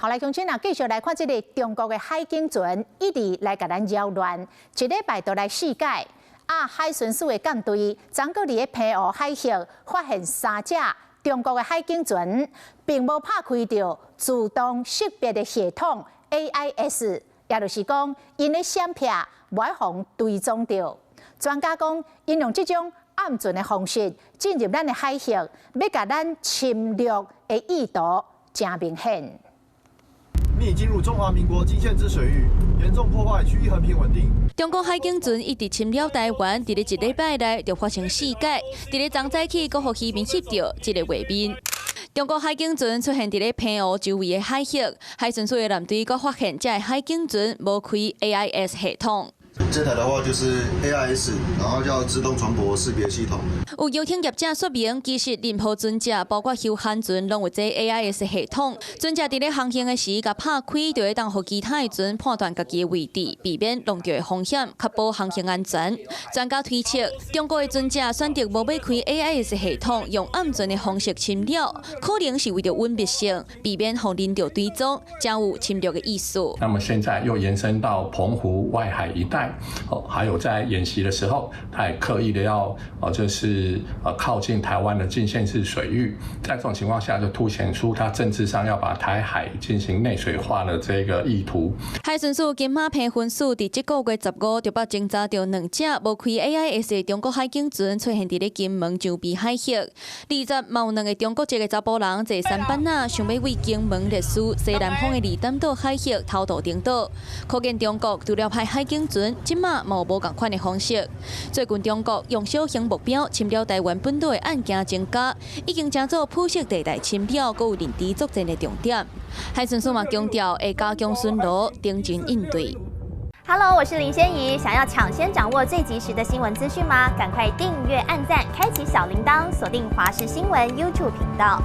好来，乡亲啊，继续来看这个中国的海警船一直来甲咱扰乱，一礼拜都来试解。海巡署的舰队昨个伫咧平湖海峡发现3只中国的海警船，并无拍开到自动识别的系统 AIS， 也就是讲，因的闪片无互追踪到。专家讲，因用这种暗船的方式进入咱的海峡，要甲咱侵略的意图真明显。你已进入中华民国境限之水域，严重破坏区域和平稳定。中国海警船一直侵扰台湾，伫咧一礼拜内就发生试解，伫咧昨早起，阁互渔民翕到这个画面。中国海警船出现伫咧平湖周围的海峡，海巡署的舰队阁发现这海警船无开 AIS 系统。这台的话就是 AIS， 然后叫自动船舶识别系统。有游艇业者说明，其实任何船只，包括休闲船，拢有这 AIS 系统。船只伫咧航行的时，甲拍开，就会当互其他的船判断家己的位置，避免弄到的风险，确保航行安全。专家推测，中国的船只选择无要开 AIS 系统，用暗船的方式侵扰，可能是为了稳定性，避免互领导追踪，才有侵略的意思。那么现在又延伸到澎湖外海一带。还有在演习的时候，他也刻意的要靠近台湾的近县市水域，在这种情况下，就凸显出他政治上要把台海进行内水化的这个意图。海巡署金马坪分署伫这个月15就把侦查到2只无开 AIS 的中国海警船出现伫咧金门周边海峡。20嘛有2个中国籍的查甫人坐三板仔，想要为金门列屿西南方的二胆岛海峡偷渡登岛，可见中国除了派海警船，今嘛无共款的方式。最近中国用小型目标侵扰台湾本岛的案件增加，已经成做普色地带侵扰，阁有认知作战的重点。海巡署嘛强调会加强巡逻，定睛应对。Hello， 我是林仙怡。想要抢先掌握最及时的新闻资讯吗？赶快订阅、按赞、开启小铃铛，锁定华视新闻 YouTube 频道。